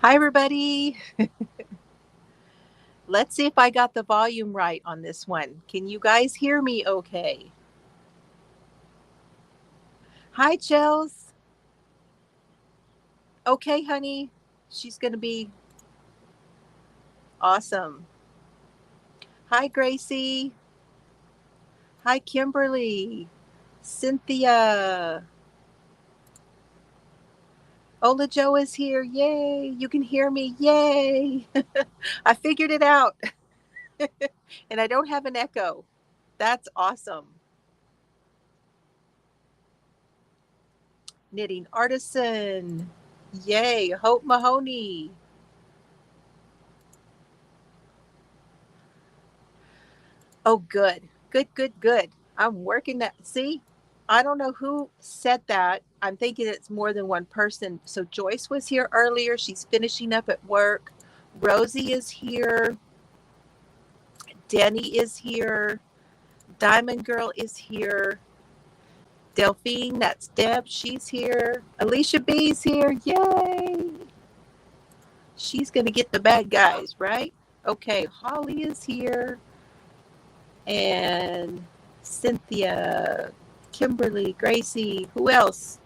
Hi, everybody. Let's see if I got the volume right on this one. Can you guys hear me okay? Hi, Chels. Okay, honey. She's going to be awesome. Hi, Gracie. Hi, Kimberly. Cynthia. Ola Joe is here. Yay. You can hear me. Yay. I figured it out. And I don't have an echo. That's awesome. Knitting Artisan. Yay. Hope Mahoney. Oh, good. Good, good, good. I'm working that. See, I don't know who said that. I'm thinking it's more than one person. So Joyce was here earlier. She's finishing up at work. Rosie is here. Denny is here. Diamond Girl is here. Delphine, that's Deb. She's here. Alicia B's here. Yay. She's going to get the bad guys, right? Okay, Holly is here. And Cynthia, Kimberly, Gracie, who else?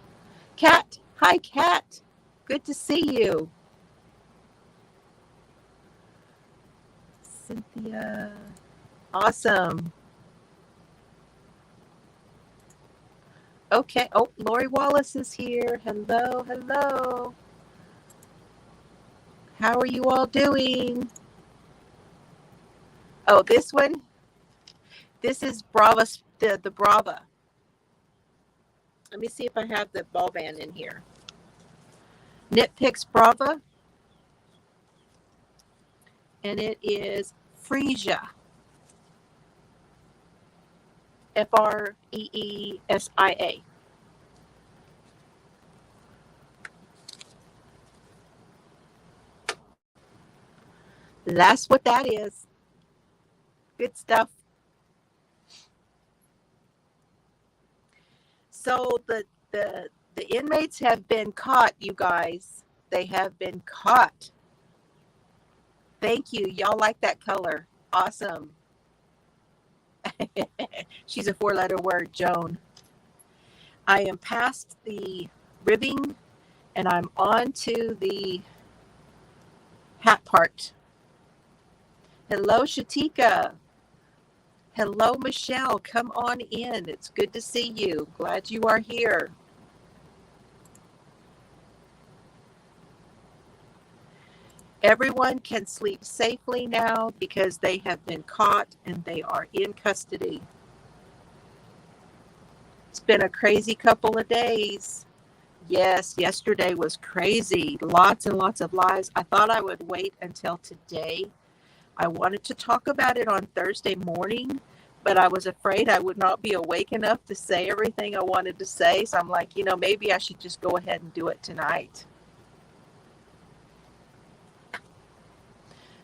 Kat. Hi, Kat. Good to see you. Cynthia. Awesome. Okay. Oh, Lori Wallace is here. Hello, hello. How are you all doing? Oh, this one? This is Brava, the Brava. Let me see if I have the ball band in here. Nitpicks Brava. And it is Freesia. Freesia. That's what that is. Good stuff. So the inmates have been caught, you guys. They have been caught. Thank you. Y'all like that color. Awesome. She's a 4-letter word, Joan. I am past the ribbing and I'm on to the hat part. Hello, Shatika. Hello, Michelle. Come on in. It's good to see you. Glad you are here. Everyone can sleep safely now because they have been caught and they are in custody. It's been a crazy couple of days. Yes, yesterday was crazy. Lots and lots of lies. I thought I would wait until today. I wanted to talk about it on Thursday morning, but I was afraid I would not be awake enough to say everything I wanted to say. So I'm like, maybe I should just go ahead and do it tonight.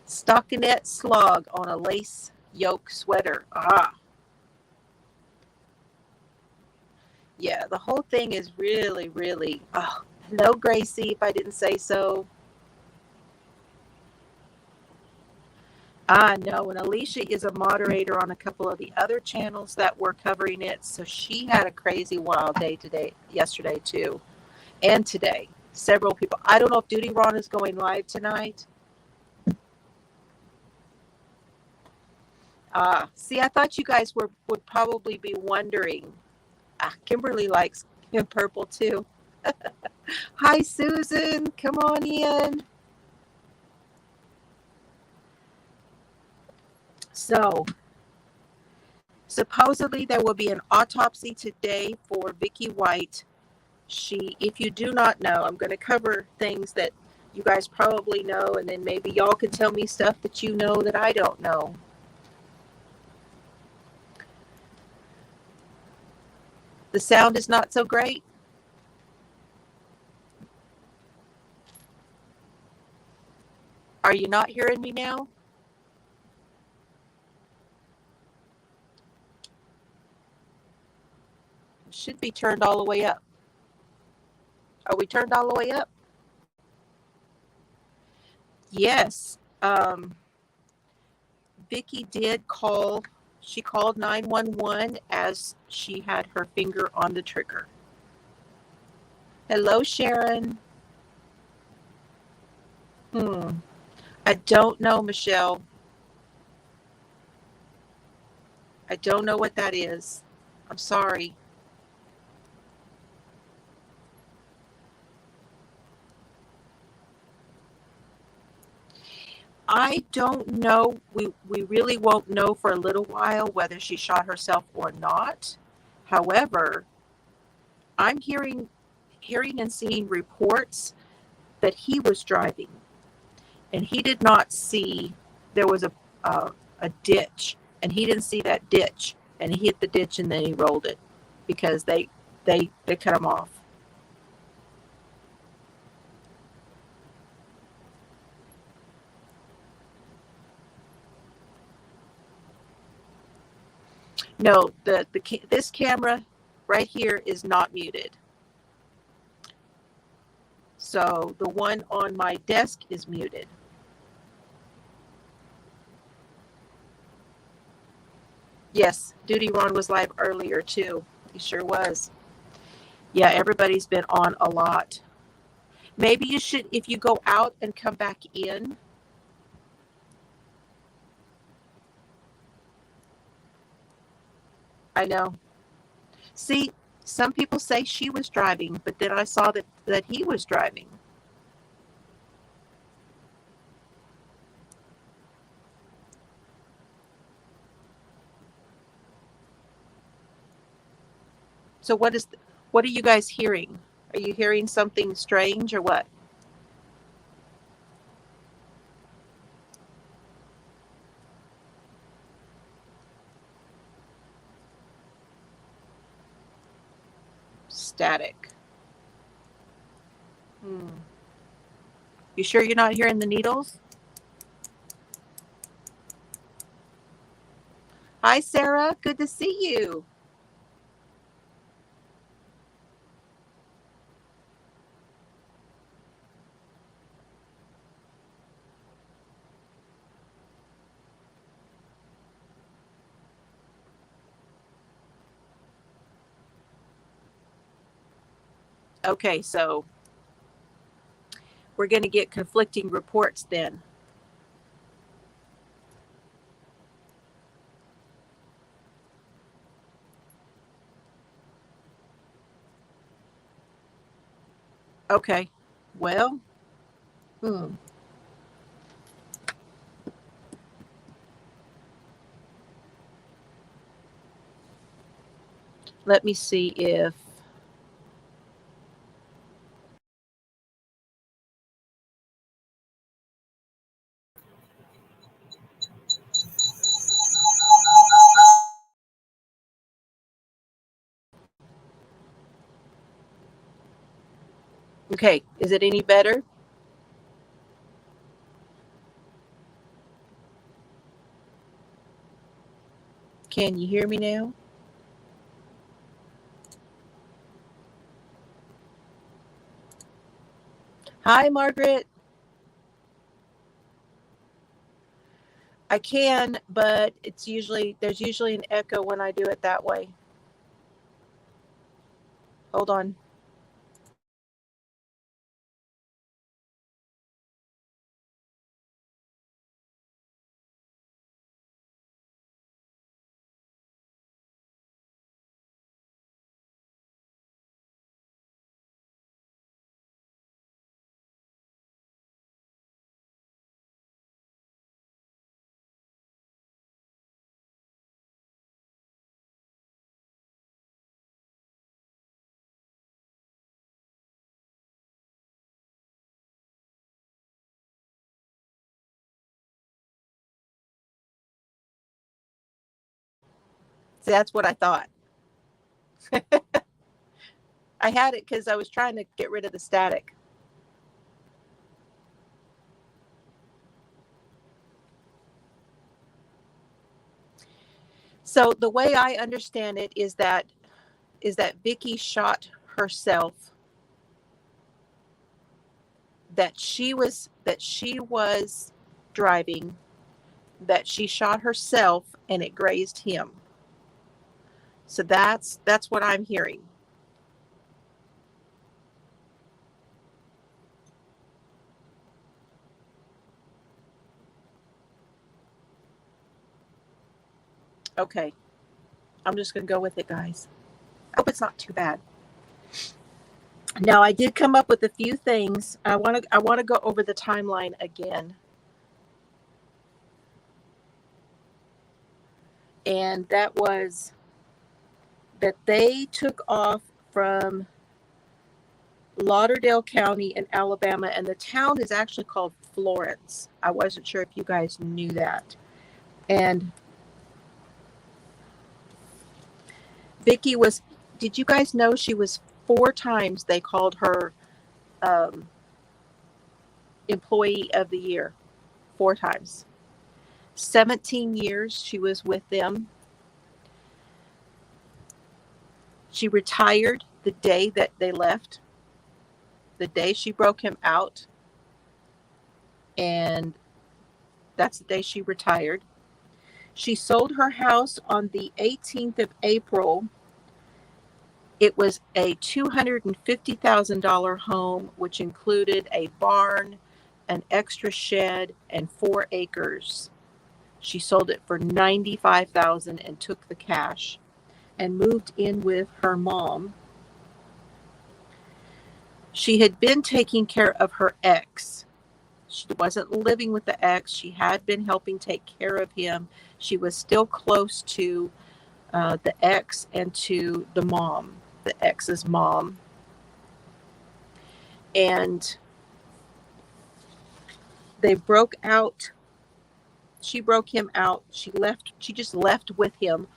Stockinette slog on a lace yoke sweater. Yeah, the whole thing is really, really. Oh, hello, Gracie, if I didn't say so. I know, and Alicia is a moderator on a couple of the other channels that were covering it, so she had a crazy wild day yesterday too, and today. Several people. I don't know if Duty Ron is going live tonight. See, I thought you guys would probably be wondering. Kimberly likes purple too. Hi, Susan. Come on in. So, supposedly there will be an autopsy today for Vicky White. If you do not know, I'm going to cover things that you guys probably know, and then maybe y'all can tell me stuff that you know that I don't know. The sound is not so great. Are you not hearing me now? It should be turned all the way up. Are we turned all the way up? Yes. Vicky did call. She called 911 as she had her finger on the trigger. Hello, Sharon. I don't know, Michelle. I don't know what that is. I'm sorry. I don't know. We really won't know for a little while whether she shot herself or not. However, I'm hearing and seeing reports that he was driving and he did not see there was a ditch, and he didn't see that ditch, and he hit the ditch and then he rolled it because they cut him off. No, this camera right here is not muted. So the one on my desk is muted. Yes, Duty Ron was live earlier too. He sure was. Yeah, everybody's been on a lot. Maybe you should, if you go out and come back in. I know. See, some people say she was driving, but then I saw that he was driving. So what are you guys hearing? Are you hearing something strange or what? Static. You sure you're not hearing the needles? Hi, Sarah. Good to see you. Okay, so we're going to get conflicting reports then. Okay. Well, let me see if okay, is it any better? Can you hear me now? Hi, Margaret. I can, but there's usually an echo when I do it that way. Hold on. See, that's what I thought. I had it because I was trying to get rid of the static. So the way I understand it is that Vicky shot herself. That she was that she was driving, that she shot herself and it grazed him. So that's what I'm hearing. Okay. I'm just going to go with it, guys. I hope it's not too bad. Now, I did come up with a few things. I want to go over the timeline again. And that was that they took off from Lauderdale County in Alabama, and the town is actually called Florence. I wasn't sure if you guys knew that. And Vicky was, did you guys know she was 4 times they called her Employee of the Year? 4 times. 17 years she was with them. She retired the day that they left, the day she broke him out, and that's the day she retired. She sold her house on the 18th of April. It was a $250,000 home, which included a barn, an extra shed, and 4 acres. She sold it for $95,000 and took the cash and moved in with her mom. She had been taking care of her ex. She wasn't living with the ex. She had been helping take care of him. She was still close to the ex and to the mom, the ex's mom. And they broke out. She broke him out. She just left with him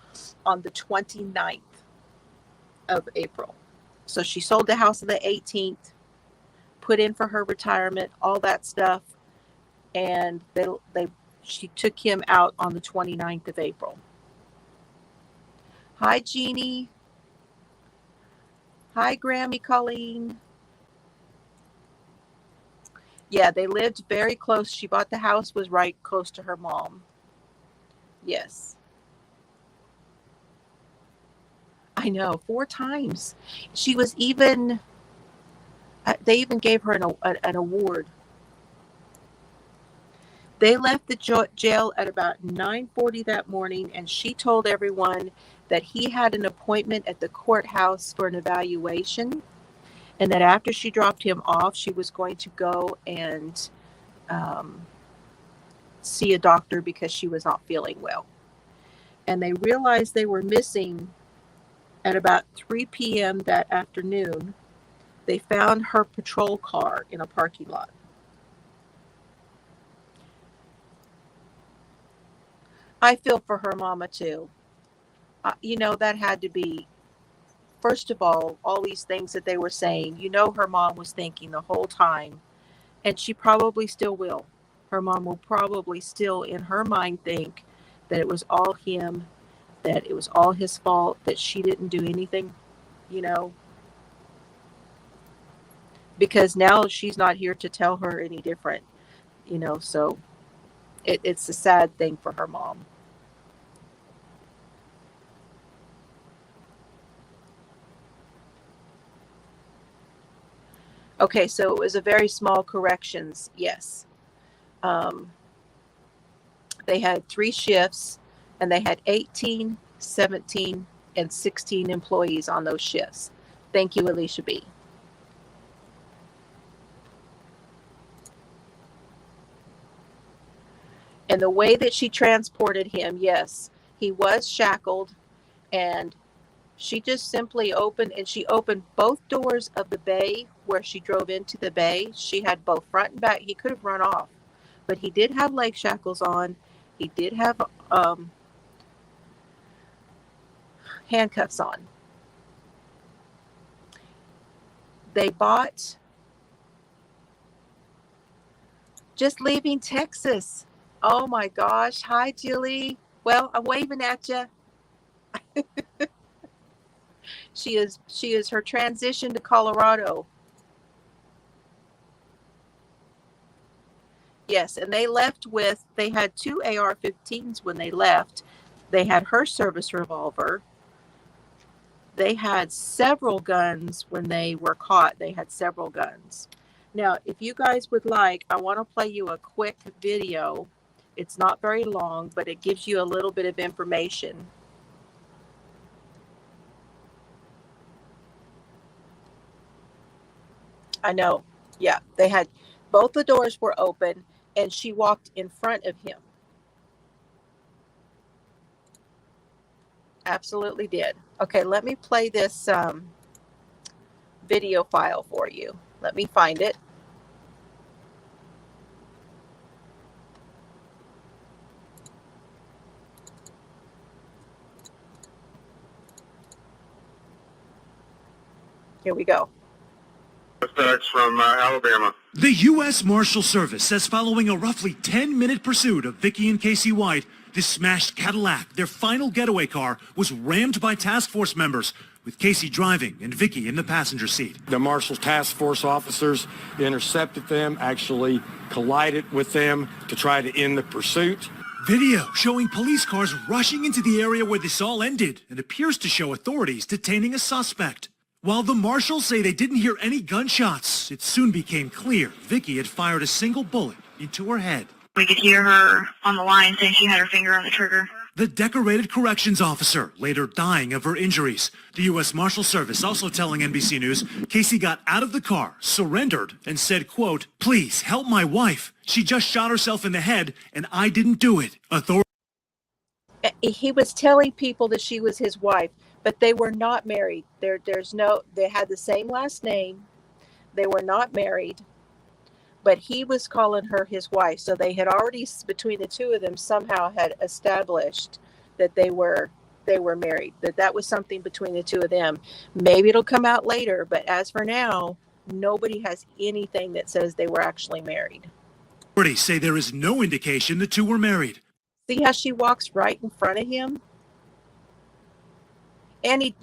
on the 29th of April. So she sold the house on the 18th, put in for her retirement, all that stuff. And she took him out on the 29th of April. Hi, Jeannie. Hi, Grammy Colleen. Yeah, they lived very close. She bought the house, was right close to her mom. Yes. I know, 4 times. She was even, they even gave her an award. They left the jail at about 9:40 that morning, and she told everyone that he had an appointment at the courthouse for an evaluation, and that after she dropped him off, she was going to go and see a doctor because she was not feeling well. And they realized they were missing at about 3 p.m. that afternoon. They found her patrol car in a parking lot. I feel for her mama too. That had to be, first of all these things that they were saying, her mom was thinking the whole time, and she probably still will. Her mom will probably still in her mind think that it was all him, that it was all his fault, that she didn't do anything, because now she's not here to tell her any different, so it's a sad thing for her mom. Okay, so it was a very small corrections, yes. They had 3 shifts, and they had 18, 17, and 16 employees on those shifts. Thank you, Alicia B. And the way that she transported him, yes, he was shackled, and she just simply opened both doors of the bay where she drove into the bay. She had both front and back. He could have run off, but he did have leg shackles on. He did have handcuffs on. They bought, just leaving Texas. Oh my gosh. Hi, Julie. Well, I'm waving at you. She is her transition to Colorado. Yes, and they had two AR-15s when they left. They had her service revolver. They had several guns when they were caught. They had several guns. Now, if you guys would like, I want to play you a quick video. It's not very long, but it gives you a little bit of information. I know. Yeah, they had both the doors were open and she walked in front of him. Absolutely did. Okay, let me play this video file for you. Let me find it. Here we go. That's from Alabama. The U.S. Marshal Service says following a roughly 10-minute pursuit of Vicky and Casey White, this smashed Cadillac, their final getaway car, was rammed by task force members, with Casey driving and Vicky in the passenger seat. The Marshals task force officers intercepted them, actually collided with them to try to end the pursuit. Video showing police cars rushing into the area where this all ended and appears to show authorities detaining a suspect. While the marshals say they didn't hear any gunshots, it soon became clear Vicky had fired a single bullet into her head. We could hear her on the line saying she had her finger on the trigger. The decorated corrections officer later dying of her injuries. The U.S. Marshal Service also telling NBC News Casey got out of the car, surrendered, and said, quote, "Please help my wife. She just shot herself in the head, and I didn't do it." He was telling people that she was his wife, but they were not married. They had the same last name. They were not married, but he was calling her his wife. So they had already, between the two of them, somehow had established that they were married, that was something between the two of them. Maybe it'll come out later, but as for now, nobody has anything that says they were actually married. Authorities say there is no indication the two were married. See how she walks right in front of him? And he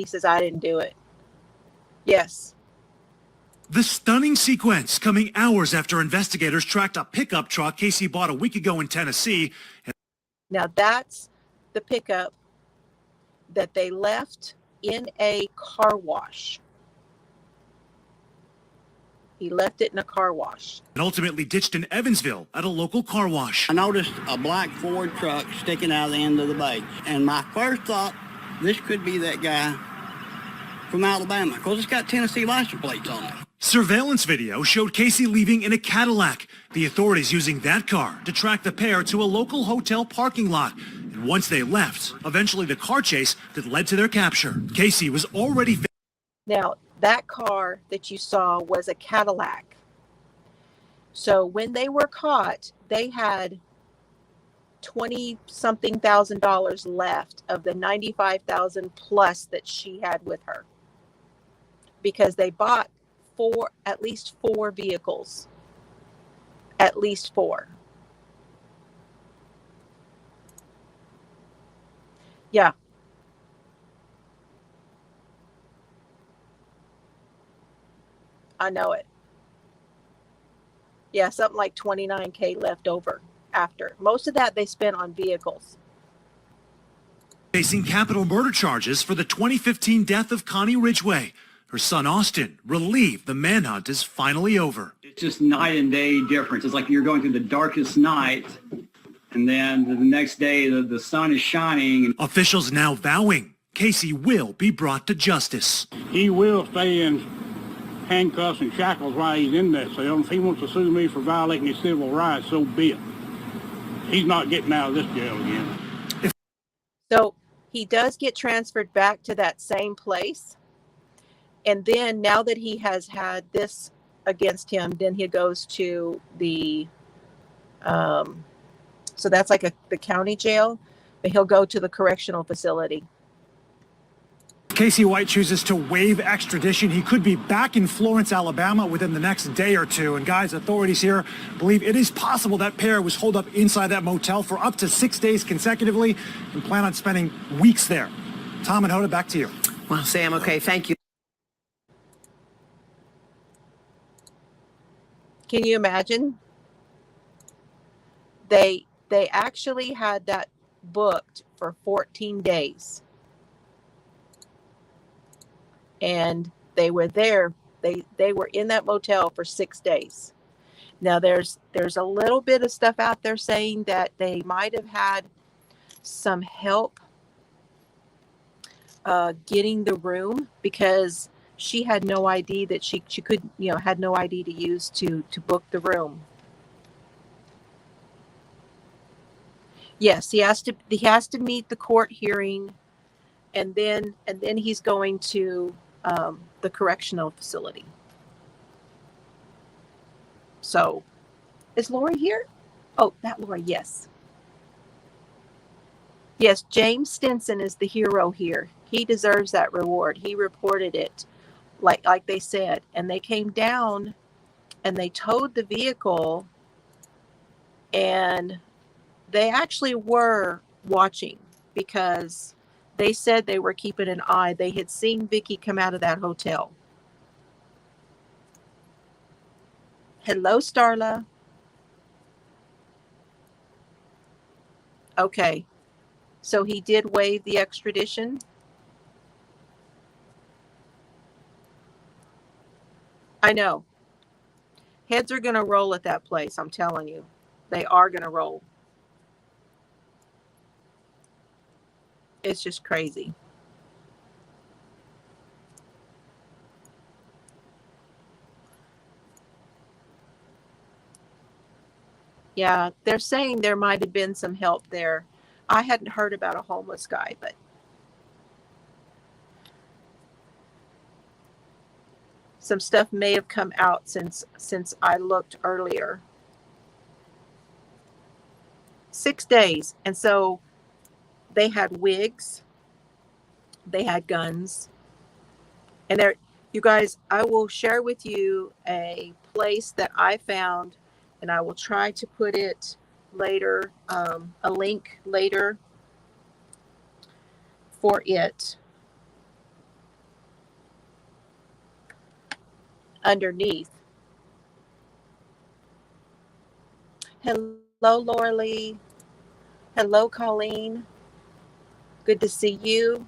says, "I didn't do it." Yes. The stunning sequence coming hours after investigators tracked a pickup truck Casey bought a week ago in Tennessee. Now that's the pickup that they left in a car wash. He left it in a car wash. And ultimately ditched in Evansville at a local car wash. I noticed a black Ford truck sticking out of the end of the bay. And my first thought, this could be that guy from Alabama, because it's got Tennessee license plates on it. Surveillance video showed Casey leaving in a Cadillac. The authorities using that car to track the pair to a local hotel parking lot. And once they left, eventually the car chase that led to their capture. Casey was already... Now, that car that you saw was a Cadillac. So when they were caught, they had $20-something thousand left of the $95,000 plus that she had with her, because they bought at least four vehicles. At least four. Yeah. I know it. Yeah, something like $29K left over after. Most of that they spent on vehicles. Facing capital murder charges for the 2015 death of Connie Ridgway. Her son Austin relieved the manhunt is finally over. It's just night and day difference. It's like you're going through the darkest night, and then the next day the sun is shining. Officials now vowing Casey will be brought to justice. He will stay in handcuffs and shackles while he's in that cell. If he wants to sue me for violating his civil rights, so be it. He's not getting out of this jail again. So he does get transferred back to that same place. And then now that he has had this against him, then he goes to the, so that's like the county jail, but he'll go to the correctional facility. Casey White chooses to waive extradition. He could be back in Florence, Alabama within the next day or two. And guys, authorities here believe it is possible that pair was holed up inside that motel for up to 6 days consecutively and plan on spending weeks there. Tom and Hoda, back to you. Well, Sam, okay, thank you. Can you imagine? They actually had that booked for 14 days. And they were there. They were in that motel for 6 days. Now there's a little bit of stuff out there saying that they might have had some help getting the room, because she had no ID that she could, had no ID to use to book the room. Yes, he has to meet the court hearing, and then he's going to the correctional facility. So, is Lori here? Oh, that Lori, yes. Yes, James Stinson is the hero here. He deserves that reward. He reported it, like they said, and they came down and they towed the vehicle, and they actually were watching, because they said they were keeping an eye. They had seen Vicky come out of that hotel. Hello, Starla. Okay. So he did waive the extradition. I know. Heads are going to roll at that place. I'm telling you. They are going to roll. It's just crazy. Yeah, they're saying there might have been some help there. I hadn't heard about a homeless guy, but some stuff may have come out since I looked earlier. 6 days. And so they had wigs, they had guns, and there, you guys, I will share with you a place that I found, and I will try to put it later, a link later for it underneath. Hello, Laura Lee. Hello, Colleen. Good to see you.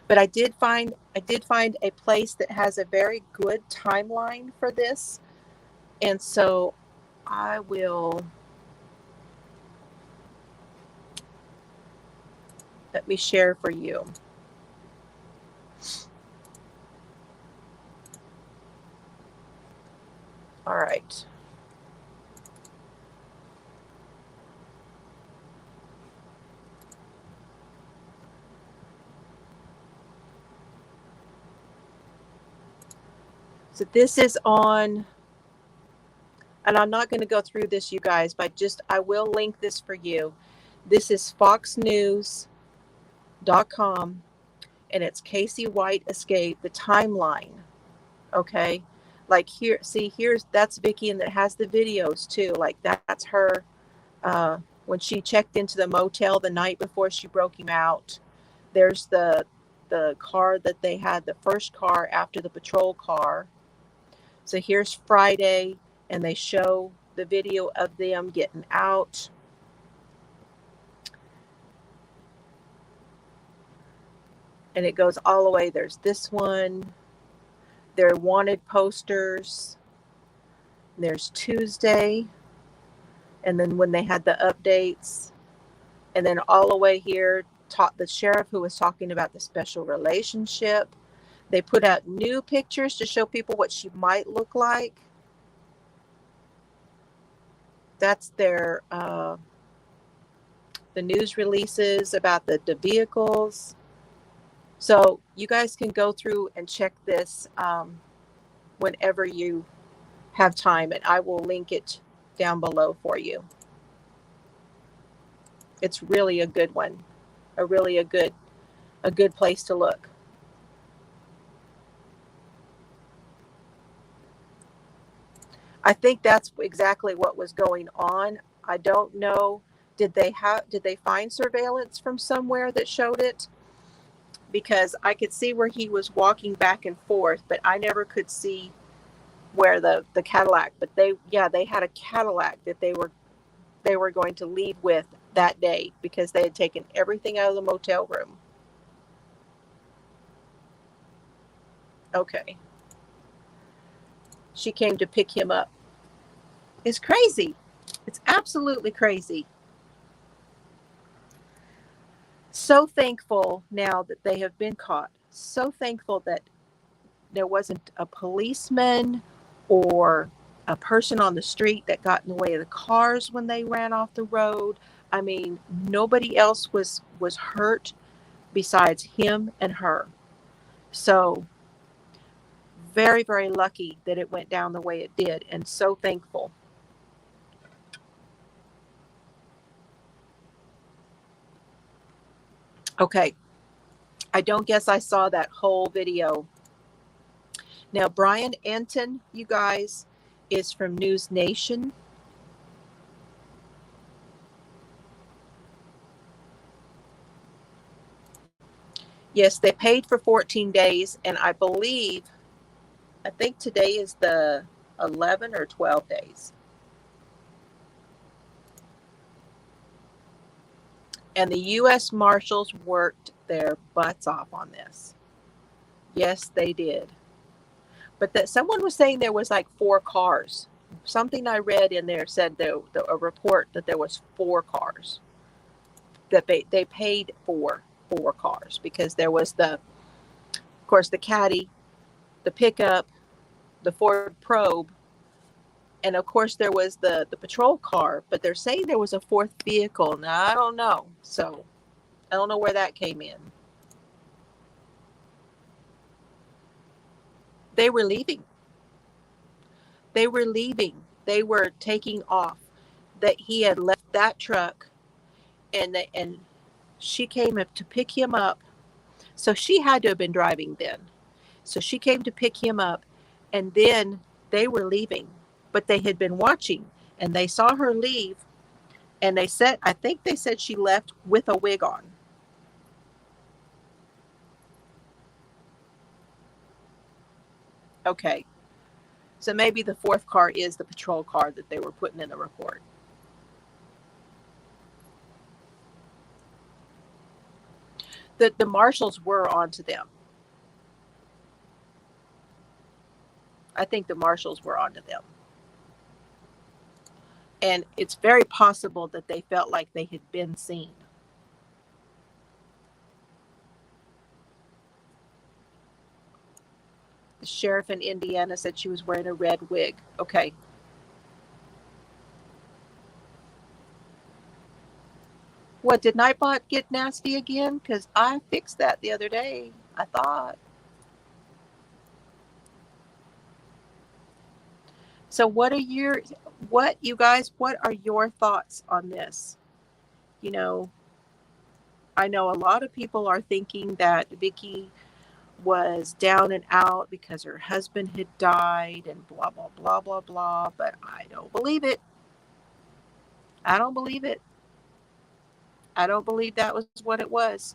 But I did find a place that has a very good timeline for this, and so I will. Let me share for you. All right. So this is on, and I'm not going to go through this, you guys, but I will link this for you. This is foxnews.com, and it's Casey White escape, the timeline. Okay. Like here, see, that's Vicky, and it has the videos too. Like that's her when she checked into the motel the night before she broke him out. There's the car that they had, the first car after the patrol car. So here's Friday, and they show the video of them getting out. And it goes all the way. There's this one. Their wanted posters. There's Tuesday. And then when they had the updates. And then all the way here, the sheriff who was talking about the special relationship. They put out new pictures to show people what she might look like. That's their the news releases about the vehicles. So you guys can go through and check this whenever you have time, and I will link it down below for you. It's really a good one, a good place to look. I think that's exactly what was going on. I don't know. Did they find surveillance from somewhere that showed it? Because I could see where he was walking back and forth, but I never could see where the Cadillac. But they had a Cadillac that they were going to leave with that day because they had taken everything out of the motel room. Okay. She came to pick him up. It's crazy. It's absolutely crazy. So thankful now that they have been caught. So thankful that there wasn't a policeman or a person on the street that got in the way of the cars when they ran off the road. I mean, nobody else was hurt besides him and her. So very, very lucky that it went down the way it did, and so thankful. Okay. I don't guess I saw that whole video. Now, Brian Enton, you guys, is from News Nation. Yes, they paid for 14 days, and I think today is the 11 or 12 days. And the U.S. Marshals worked their butts off on this. Yes, they did. But that someone was saying there was like 4 cars. Something I read in there said a report that there was 4 cars that they paid for 4 cars, because there was of course, the Caddy, the pickup, the Ford Probe, and of course there was the patrol car. But they're saying there was a 4th vehicle. Now I don't know. So I don't know where that came in. They were leaving. They were leaving. They were taking off. That he had left that truck, and she came up to pick him up. So she had to have been driving then. So she came to pick him up, and then they were leaving. But they had been watching, and they saw her leave, and I think they said she left with a wig on. Okay. So maybe the 4th car is the patrol car that they were putting in the report. The marshals were onto them. I think the marshals were onto them. And it's very possible that they felt like they had been seen. The sheriff in Indiana said she was wearing a red wig. Okay. What, did Nightbot get nasty again? Because I fixed that the other day, I thought. So what are your thoughts on this? You know, I know a lot of people are thinking that Vicky was down and out because her husband had died and blah, blah, blah, blah, blah. But I don't believe it. I don't believe it. I don't believe that was what it was.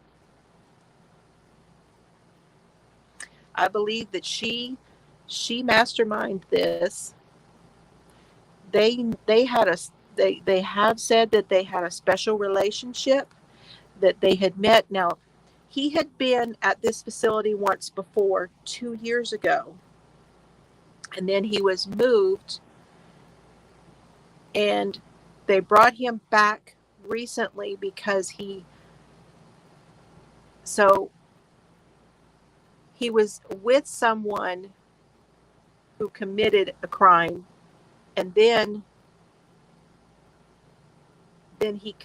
I believe that she masterminded this. They have said that they had a special relationship, that they had met. Now, he had been at this facility once before, 2 years ago. And then he was moved, and they brought him back recently because he was with someone who committed a crime, and then he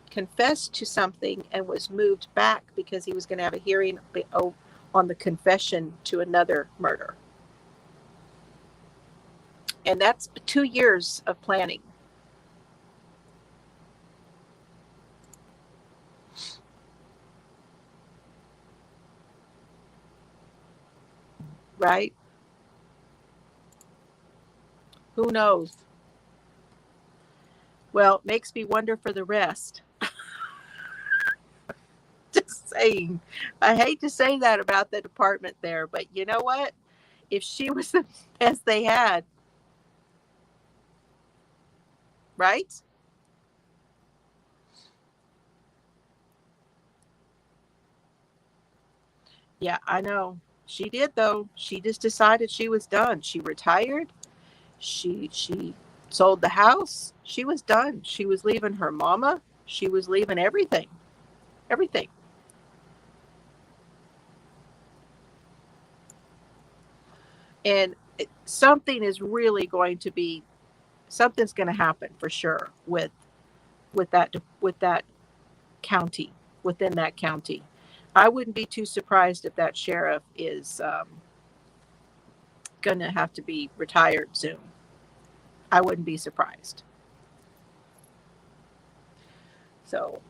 confessed to something and was moved back because he was going to have a hearing on the confession to another murder. And that's 2 years of planning. Right? Who knows? Well, makes me wonder for the rest. Just saying. I hate to say that about the department there, but you know what? If she was the best they had, right? Yeah, I know. She did though. She just decided she was done. She retired. She sold the house. She was done. She was leaving her mama. She was leaving everything. Everything. And something is really going to be something's going to happen for sure with that county, within that county. I wouldn't be too surprised if that sheriff is going to have to be retired soon. I wouldn't be surprised. So,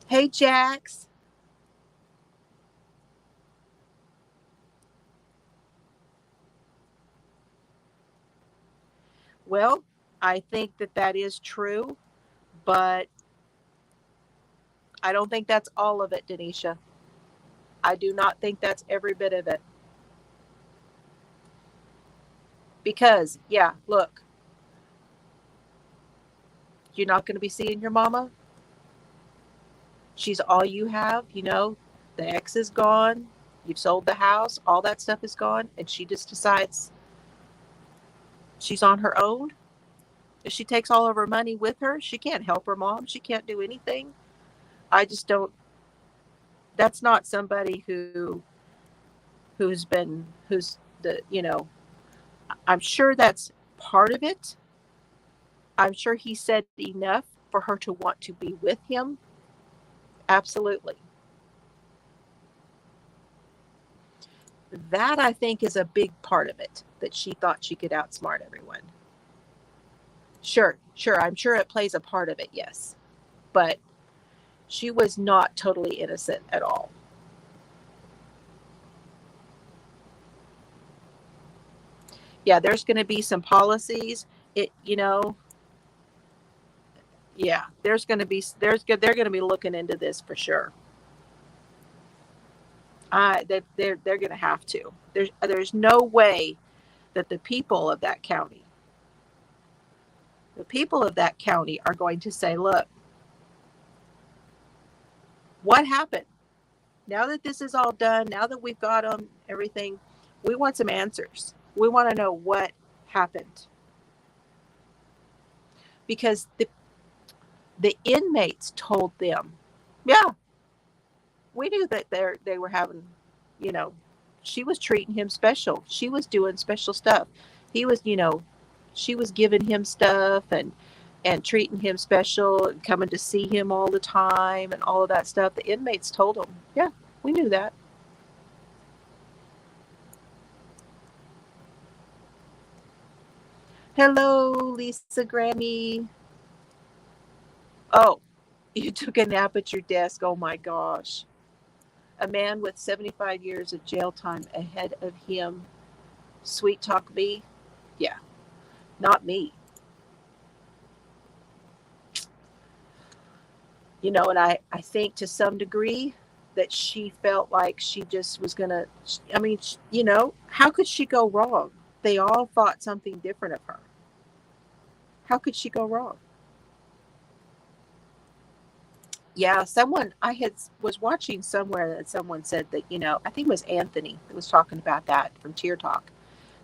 hey, Jax. Well, I think that is true, but I don't think that's all of it, Denisha. I do not think that's every bit of it. Because, yeah, look, you're not going to be seeing your mama. She's all you have, the ex is gone. You've sold the house. All that stuff is gone. And she just decides she's on her own. If she takes all of her money with her, she can't help her mom. She can't do anything. I just don't. That's not somebody who's I'm sure that's part of it. I'm sure he said enough for her to want to be with him. Absolutely. That, I think, is a big part of it, that she thought she could outsmart everyone. Sure. I'm sure it plays a part of it, yes. But she was not totally innocent at all. Yeah, there's going to be some policies. Yeah, they're going to be looking into this for sure. They're going to have to. There's no way that the people of that county are going to say, look, what happened? Now that this is all done, now that we've got them, everything, we want some answers. We want to know what happened. Because the inmates told them, yeah, we knew that they were having, she was treating him special. She was doing special stuff. He was, she was giving him stuff and treating him special and coming to see him all the time and all of that stuff. The inmates told him, yeah, we knew that. Hello, Lisa Grammy. Oh, you took a nap at your desk. Oh my gosh. A man with 75 years of jail time ahead of him. Sweet talk me? Yeah, not me. And I think to some degree that she felt like she just was going to, how could she go wrong? They all thought something different of her. How could she go wrong? Yeah, was watching somewhere that someone said that, I think it was Anthony that was talking about that from Cheer Talk,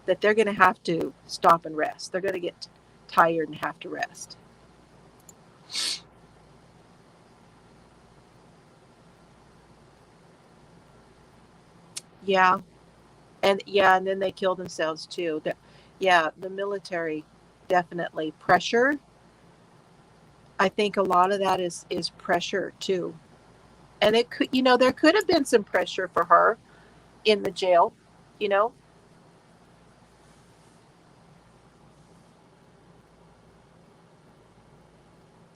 that they're going to have to stop and rest. They're going to get tired and have to rest. Yeah. And then they kill themselves too. The military, definitely. Pressure. I think a lot of that is pressure too. And it could, there could have been some pressure for her in the jail,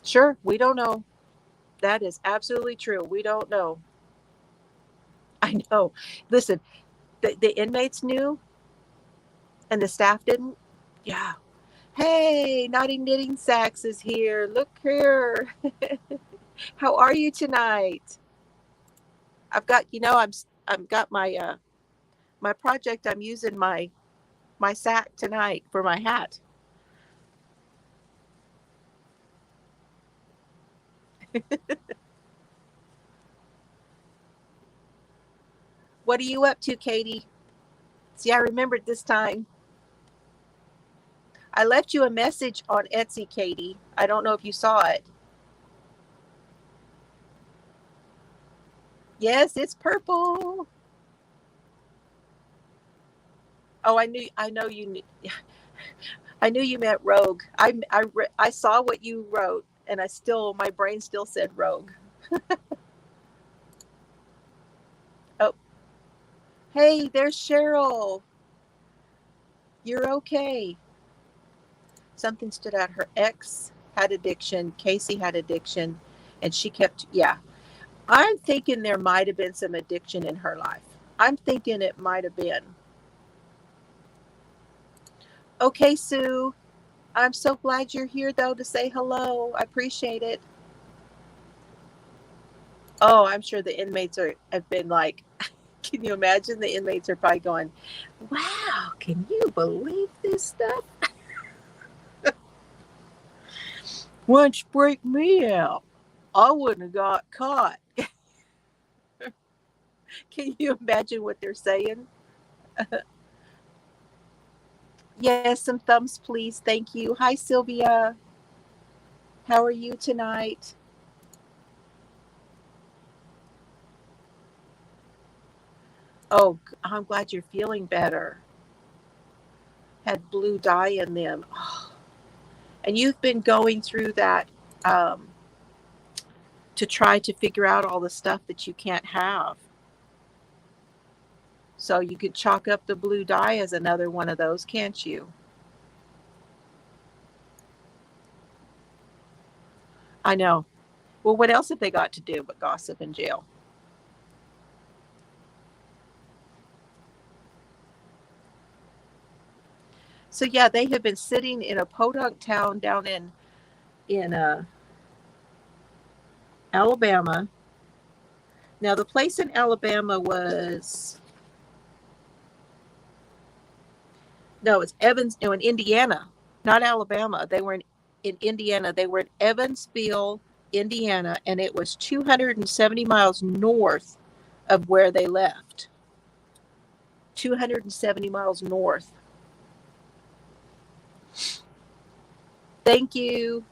Sure, we don't know. That is absolutely true. We don't know. I know. Listen, the inmates knew and the staff didn't. Yeah. Hey, Naughty Knitting Sacks is here. Look here. How are you tonight? I've got, I've got my my project. I'm using my sack tonight for my hat. What are you up to, Katie? See, I remembered this time. I left you a message on Etsy, Katie. I don't know if you saw it. Yes, it's purple. Oh, I know you knew. I knew you meant rogue. I saw what you wrote, and my brain still said rogue. Oh, hey, there's Cheryl. You're okay. Something stood out. Her ex had addiction. Casey had addiction, and she kept, yeah. I'm thinking there might have been some addiction in her life. I'm thinking it might have been. Okay, Sue. I'm so glad you're here, though, to say hello. I appreciate it. Oh, I'm sure the inmates have been like, can you imagine? The inmates are probably going, wow, can you believe this stuff? Once break me out, I wouldn't have got caught. Can you imagine what they're saying? Yes, some thumbs, please. Thank you. Hi, Sylvia. How are you tonight? Oh, I'm glad you're feeling better. Had blue dye in them. Oh. And you've been going through that to try to figure out all the stuff that you can't have. So you could chalk up the blue dye as another one of those, can't you? I know. Well, what else have they got to do but gossip in jail? So yeah, they have been sitting in a podunk town down in Alabama. Now the place in Alabama was it's Evans. No, in Indiana, not Alabama. They were in Indiana. They were in Evansville, Indiana, and it was 270 miles north of where they left. 270 miles north. Thank you.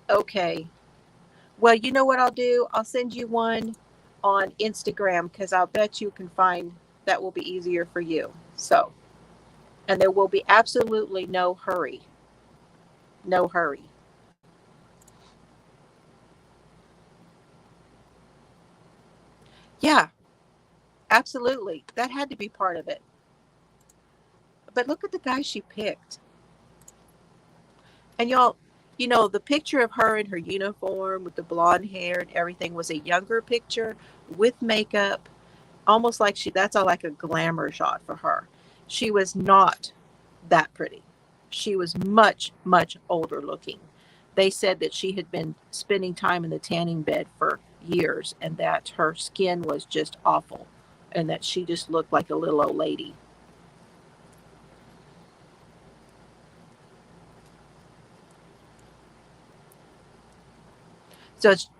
Okay. Well, you know what I'll do? I'll send you one on Instagram because I'll bet you can find that will be easier for you. So, and there will be absolutely no hurry. No hurry. Yeah, absolutely. That had to be part of it. But look at the guy she picked. And y'all, the picture of her in her uniform with the blonde hair and everything was a younger picture with makeup, almost like that's all like a glamour shot for her. She was not that pretty. She was much, much older looking. They said that she had been spending time in the tanning bed for years and that her skin was just awful and that she just looked like a little old lady.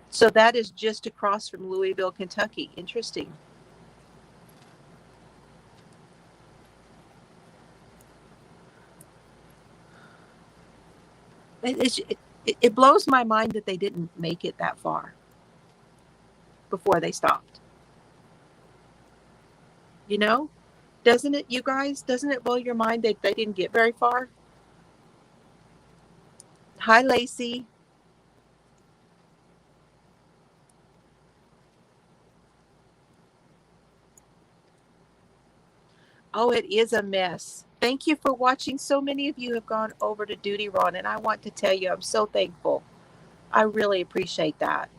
So that is just across from Louisville, Kentucky. Interesting. It blows my mind that they didn't make it that far before they stopped. Doesn't it, you guys? Doesn't it blow your mind that they didn't get very far? Hi, Lacey. Oh, it is a mess. Thank you for watching. So many of you have gone over to Duty Ron, and I want to tell you I'm so thankful. I really appreciate that.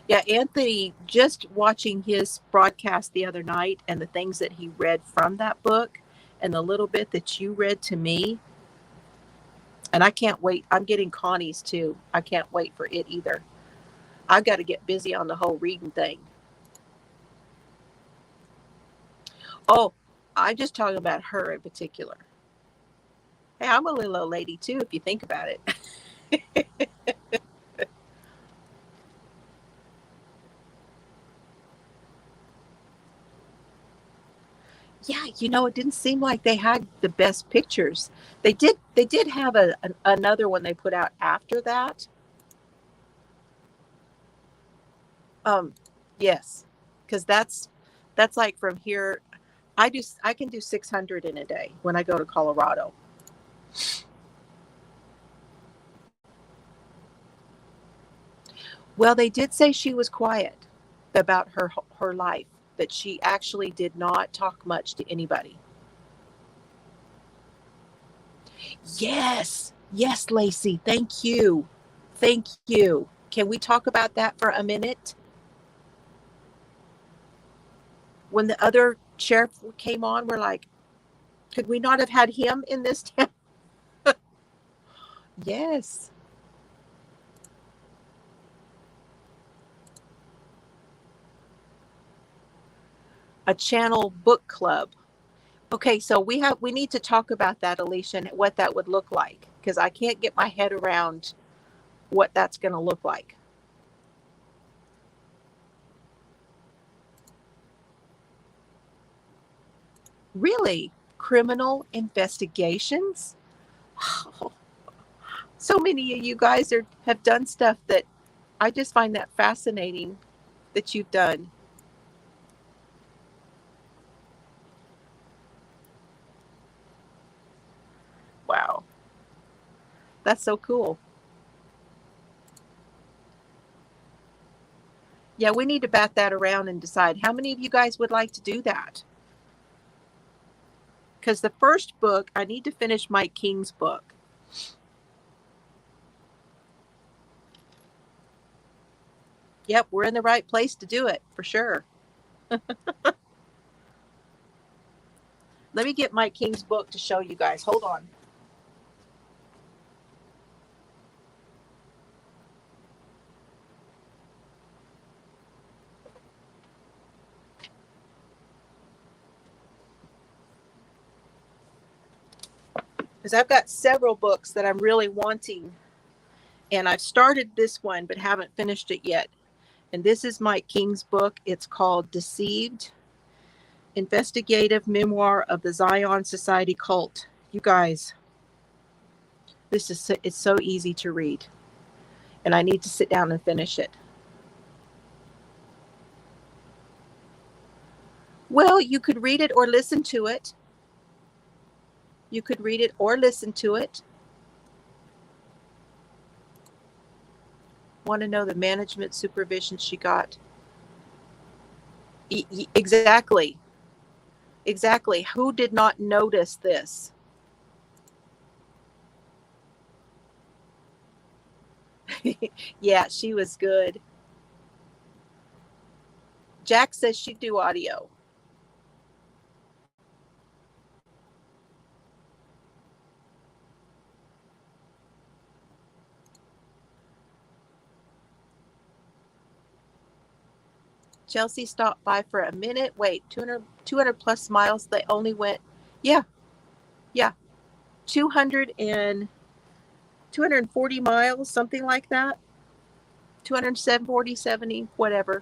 Yeah, Anthony, just watching his broadcast the other night and the things that he read from that book and the little bit that you read to me, and I can't wait. I'm getting Connie's too. I can't wait for it either. I've got to get busy on the whole reading thing. Oh, I'm just talking about her in particular. Hey, I'm a little old lady too, if you think about it. Yeah, it didn't seem like they had the best pictures. They did have another one they put out after that. Yes, because that's like from here. I can do 600 in a day when I go to Colorado. Well, they did say she was quiet about her life, that she actually did not talk much to anybody. Yes, Lacey. Thank you. Thank you. Can we talk about that for a minute? When the other sheriff came on, we're like, could we not have had him in this town? Yes. A channel book club. Okay, so we need to talk about that, Alicia, and what that would look like, because I can't get my head around what that's going to look like. Really? Criminal investigations? Oh, so many of you guys have done stuff that I just find that fascinating that you've done. Wow. That's so cool. Yeah, we need to bat that around and decide how many of you guys would like to do that. Because the first book, I need to finish Mike King's book. Yep, we're in the right place to do it, for sure. Let me get Mike King's book to show you guys. Hold on. Because I've got several books that I'm really wanting. And I've started this one, but haven't finished it yet. And this is Mike King's book. It's called Deceived, Investigative Memoir of the Zion Society Cult. You guys, it's so easy to read. And I need to sit down and finish it. Well, you could read it or listen to it. You could read it or listen to it. Want to know the management supervision she got? Exactly. Exactly. Who did not notice this? Yeah, she was good. Jack says she'd do audio. Chelsea stopped by for a minute. Wait, 200 plus miles. They only went, yeah, 240 miles, something like that. 240, 70, whatever,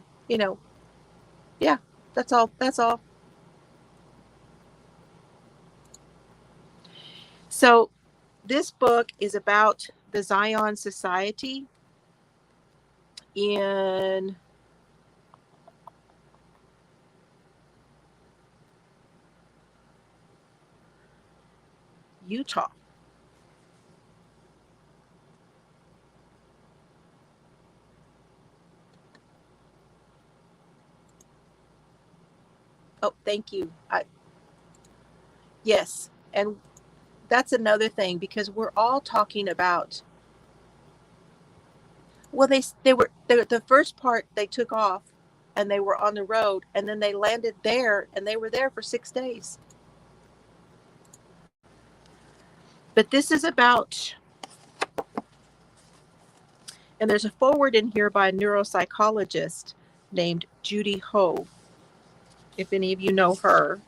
Yeah, that's all. So this book is about the Zion Society in Utah. Oh, thank you. Yes, and that's another thing, because we're all talking about. Well, they were the first part they took off, and they were on the road, and then they landed there, and they were there for 6 days. But this is about, and there's a foreword in here by a neuropsychologist named Judy Ho, if any of you know her.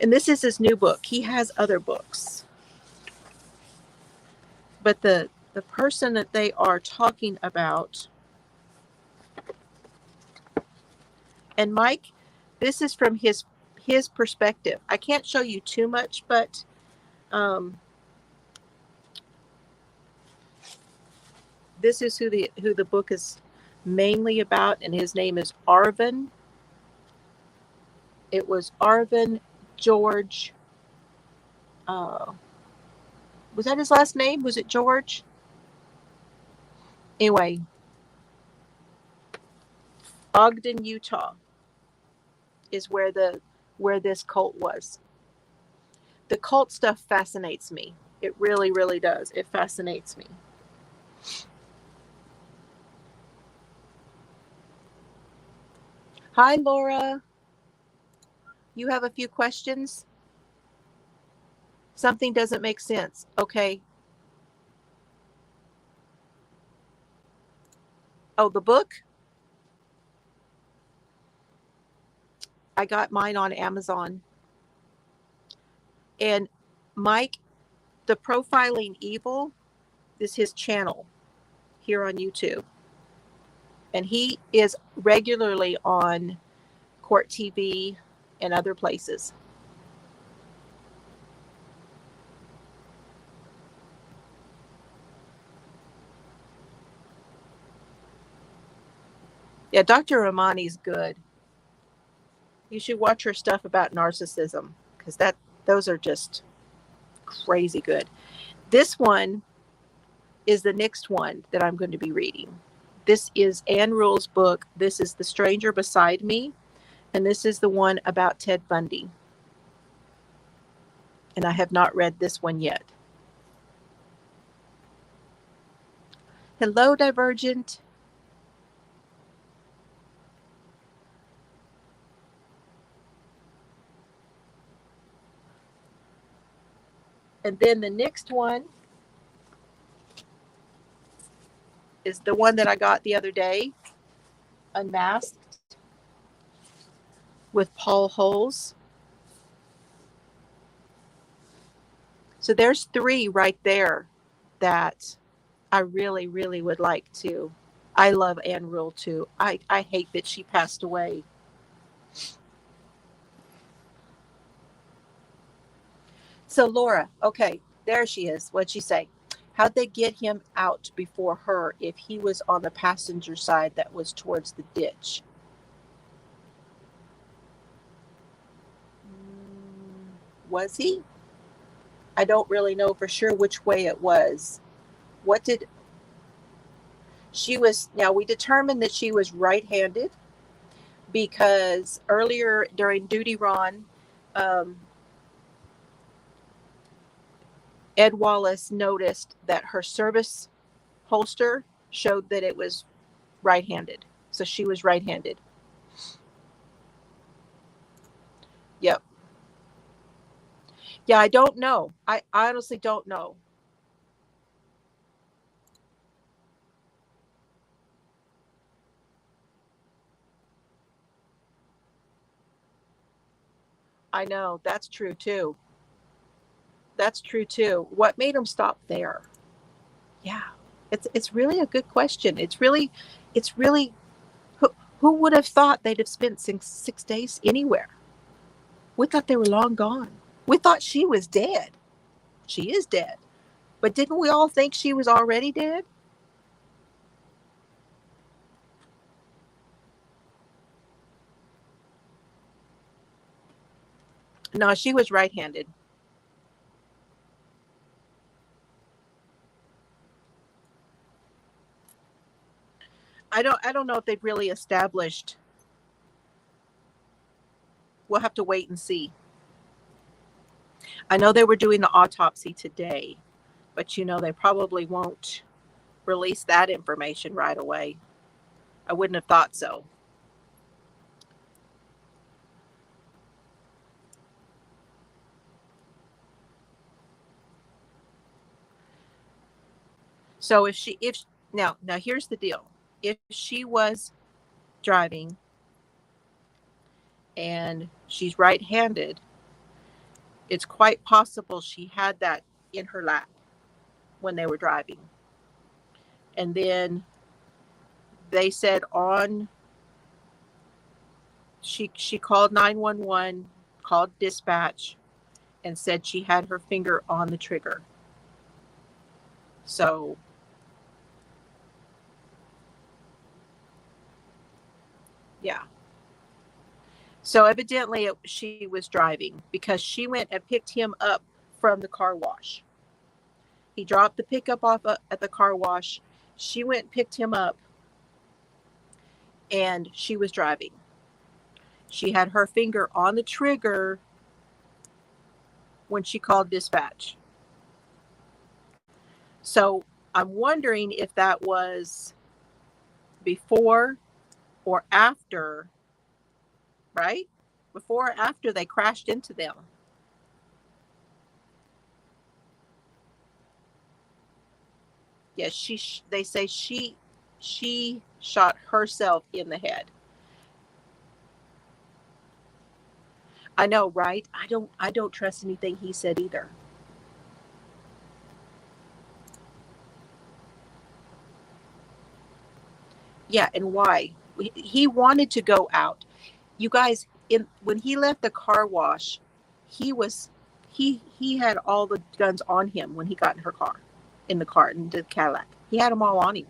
And this is his new book. He has other books. But the person that they are talking about, and Mike, this is from his perspective. I can't show you too much, but this is who the book is mainly about, and his name is Arvin. It was Arvin George. Was that his last name? Was it George? Anyway, Ogden, Utah is where this cult was. The cult stuff fascinates me. It really, really does. It fascinates me. Hi, Laura. You have a few questions? Something doesn't make sense. Okay. Oh, the book? I got mine on Amazon. And Mike, the Profiling Evil is his channel here on YouTube. And he is regularly on Court TV and other places. Yeah, Dr. Romani's good. You should watch her stuff about narcissism, because those are just crazy good. This one is the next one that I'm going to be reading. This is Ann Rule's book. This is The Stranger Beside Me, and this is the one about Ted Bundy. And I have not read this one yet. Hello, Divergent. And then the next one is the one that I got the other day, Unmasked, with Paul Holes. So there's 3 right there that I really, really would like to. I love Ann Rule too. I hate that she passed away. So Laura, okay, there she is. What'd she say? How'd they get him out before her if he was on the passenger side that was towards the ditch? Was he? I don't really know for sure which way it was. Now we determined that she was right-handed because earlier during Duty Ron, Ed Wallace noticed that her service holster showed that it was right-handed. So she was right-handed. Yep. Yeah, I don't know. I honestly don't know. I know. That's true too. That's true too. What made him stop there? Yeah, it's really a good question. It's really who would have thought they'd have spent 6 days anywhere? We thought they were long gone. We thought she was dead. She is dead. But didn't we all think she was already dead? No, she was right-handed. I don't know if they've really established. We'll have to wait and see. I know they were doing the autopsy today, but they probably won't release that information right away. I wouldn't have thought so. So now here's the deal. If she was driving and she's right-handed, It's quite possible she had that in her lap when they were driving. And then they said she called 911, called dispatch, and said she had her finger on the trigger. So yeah. So evidently she was driving, because she went and picked him up from the car wash. He dropped the pickup off at the car wash. She went and picked him up, and she was driving. She had her finger on the trigger when she called dispatch. So I'm wondering if that was before or after, right? Before or after they crashed into them. Yes, they say she shot herself in the head. I know, right? I don't trust anything he said either. Yeah, and why? He wanted to go out. You guys, when he left the car wash, he had all the guns on him when he got in the Cadillac. He had them all on him.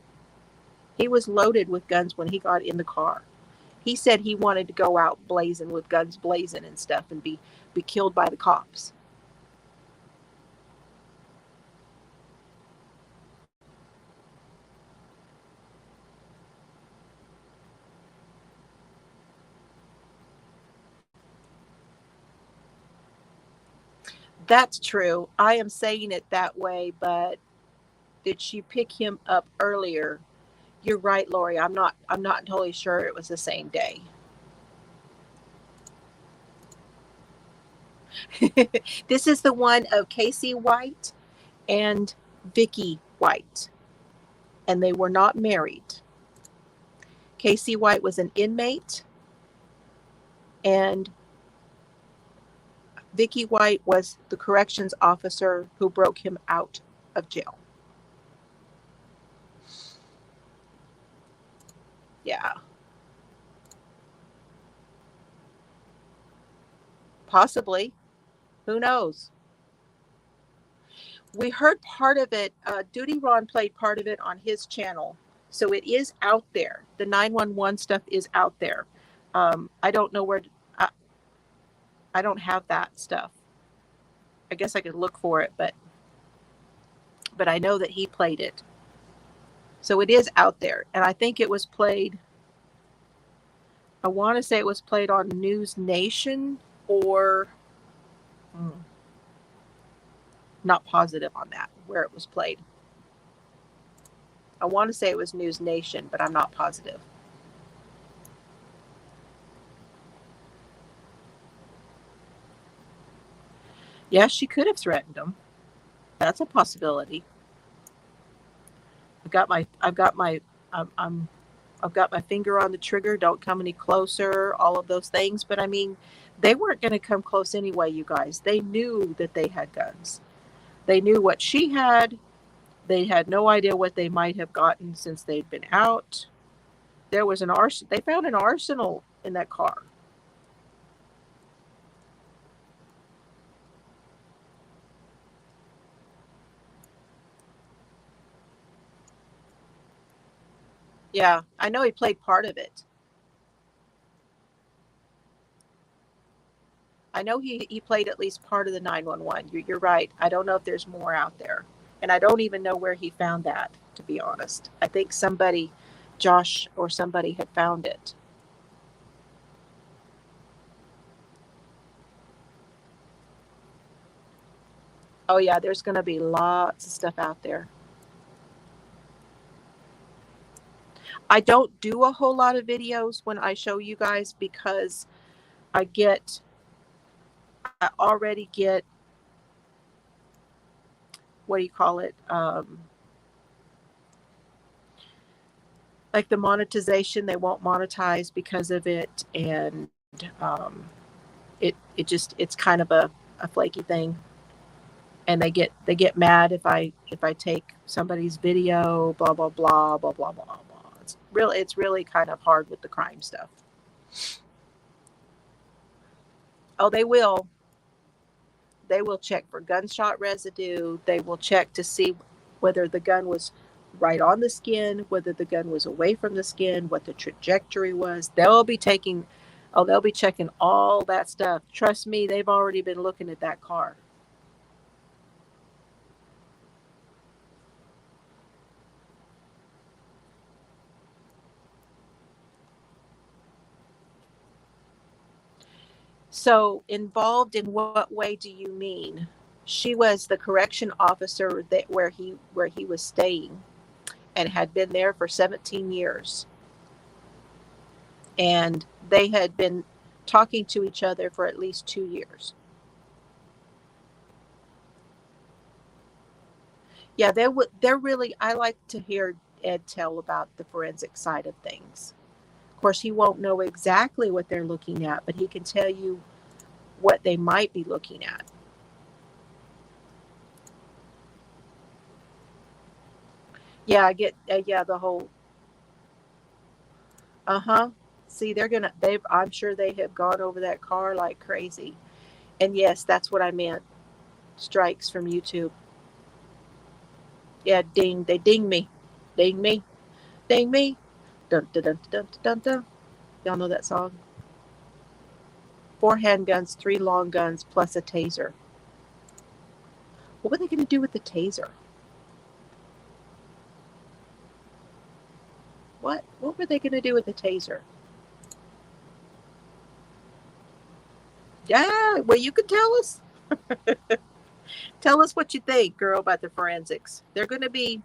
He was loaded with guns when he got in the car. He said he wanted to go out blazing with guns blazing and stuff and be killed by the cops. That's true. I am saying it that way, but did she pick him up earlier? You're right, Lori. I'm not totally sure it was the same day. This is the one of Casey White and Vicky White, and they were not married. Casey White was an inmate, and Vicky White was the corrections officer who broke him out of jail. Yeah. Possibly. Who knows? We heard part of it. Duty Ron played part of it on his channel. So it is out there. The 911 stuff is out there. I don't know where. I don't have that stuff. I guess I could look for it, but I know that he played it. So it is out there. And I think it was played. I want to say it was played on News Nation or. Not positive on that, where it was played. I want to say it was News Nation, but I'm not positive. Yeah, she could have threatened him. That's a possibility. I've got my finger on the trigger. Don't come any closer. All of those things, but I mean, they weren't going to come close anyway. You guys, they knew that they had guns. They knew what she had. They had no idea what they might have gotten since they'd been out. There was an arsenal. They found an arsenal in that car. Yeah, I know he played part of it. I know he played at least part of the 911. You're right. I don't know if there's more out there. And I don't even know where he found that, to be honest. I think somebody, Josh or somebody, had found it. Oh, yeah, there's going to be lots of stuff out there. I don't do a whole lot of videos when I show you guys because I already get, what do you call it? Like the monetization, they won't monetize because of it. And it's kind of a flaky thing, and they get mad if I take somebody's video, blah blah blah blah blah blah blah. It's really kind of hard with the crime stuff. Oh, they will check for gunshot residue. They will check to see whether the gun was right on the skin, whether the gun was away from the skin, what the trajectory was. They'll be checking all that stuff. Trust me, they've already been looking at that car. So, involved in what way do you mean? She was the correction officer where he was staying, and had been there for 17 years. And they had been talking to each other for at least 2 years. Yeah, they're really, I like to hear Ed tell about the forensic side of things. Of course, he won't know exactly what they're looking at, but he can tell you what they might be looking at. Yeah, I get, the whole, see, I'm sure they have gone over that car like crazy. And yes, that's what I meant. Strikes from YouTube. Yeah, ding, they ding me. Ding me. Ding me. Dun, dun, dun, dun, dun, dun. Y'all know that song? 4 handguns, 3 long guns, plus a taser. What were they going to do with the taser? What were they going to do with the taser? Yeah, well, you can tell us. Tell us what you think, girl, about the forensics. They're going to be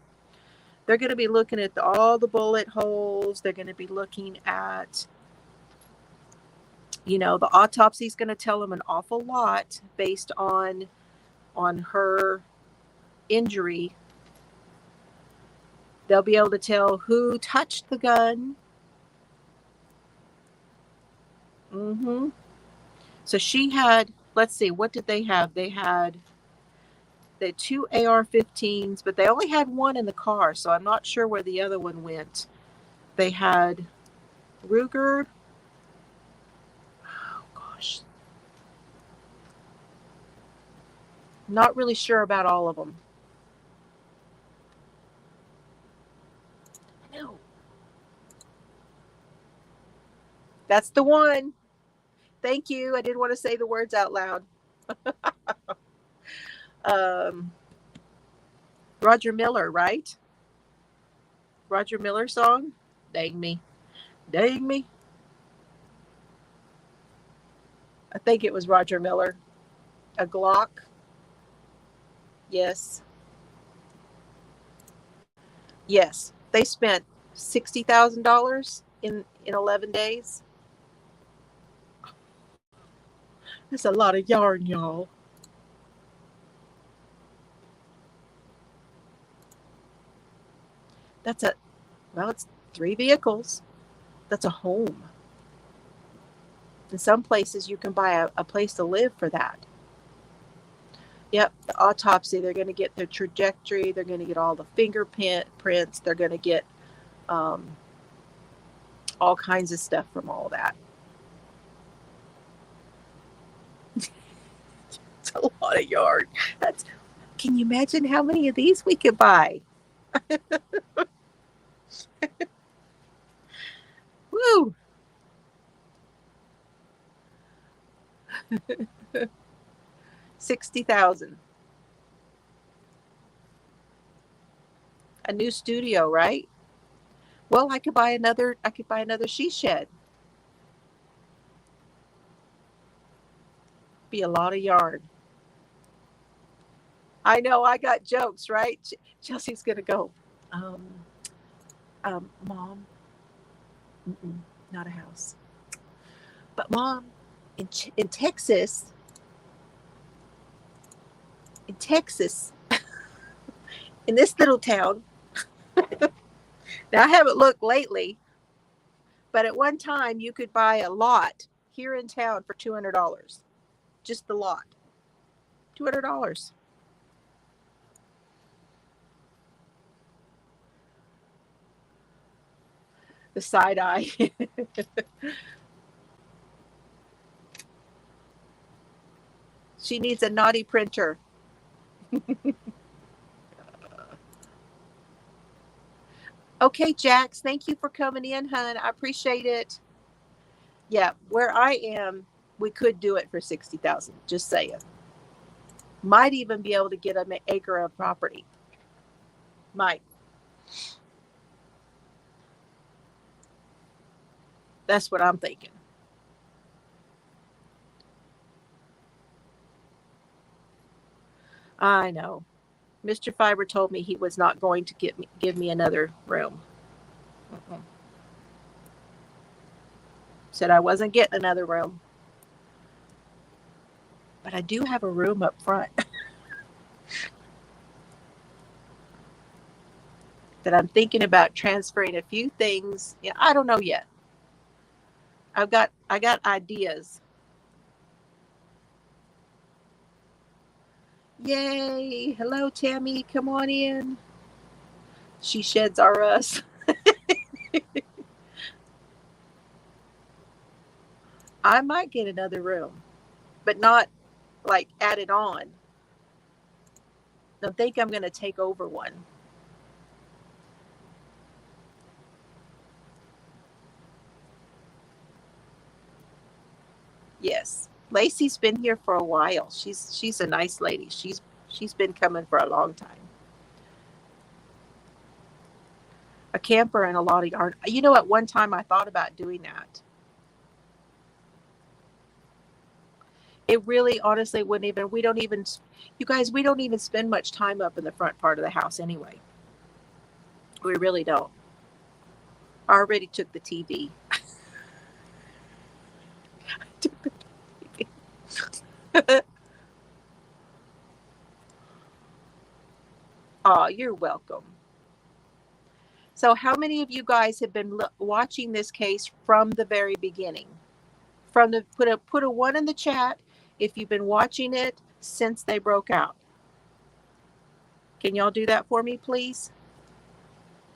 looking at all the bullet holes. They're going to be looking at, the autopsy is going to tell them an awful lot based on her injury. They'll be able to tell who touched the gun. So she had, let's see, what did they have? They had 2 AR-15s, but they only had one in the car, so I'm not sure where the other one went. They had Ruger. Oh, gosh. Not really sure about all of them. No. That's the one. Thank you. I didn't want to say the words out loud. Roger Miller, right? Roger Miller song? Dang me. Dang me. I think it was Roger Miller. A Glock. Yes. Yes. They spent $60,000 in 11 days. That's a lot of yarn, y'all. It's 3 vehicles. That's a home. In some places, you can buy a place to live for that. Yep, the autopsy, they're going to get the trajectory. They're going to get all the fingerprints. They're going to get all kinds of stuff from all that. It's a lot of yarn. Can you imagine how many of these we could buy? Woo! $60,000. A new studio, right? Well, I could buy another she shed. Be a lot of yarn. I know, I got jokes, right? Chelsea's gonna go. Mom, not a house. But Mom, in Texas, in this little town. Now I haven't looked lately, but at one time you could buy a lot here in town for $200, just the lot. $200. The side eye. She needs a naughty printer. Okay, Jax, thank you for coming in, hun. I appreciate it. Yeah, where I am, we could do it for $60,000. Just saying. Might even be able to get an acre of property. Might. That's what I'm thinking. I know. Mr. Fiber told me he was not going to give me another room. Said I wasn't getting another room. But I do have a room up front that I'm thinking about transferring a few things. Yeah, I don't know yet. I got ideas. Yay. Hello, Tammy. Come on in. She sheds our rust. I might get another room, but not like added on. I think I'm going to take over one. Yes. Lacey's been here for a while. She's a nice lady. She's been coming for a long time. A camper and a lot of yard. You know, at one time I thought about doing that. It really, honestly, wouldn't even, you guys, we don't even spend much time up in the front part of the house anyway. We really don't. I already took the TV. Oh, you're welcome. So how many of you guys have been watching this case from the very beginning? Put a 1 in the chat if you've been watching it since they broke out. Can y'all do that for me, please?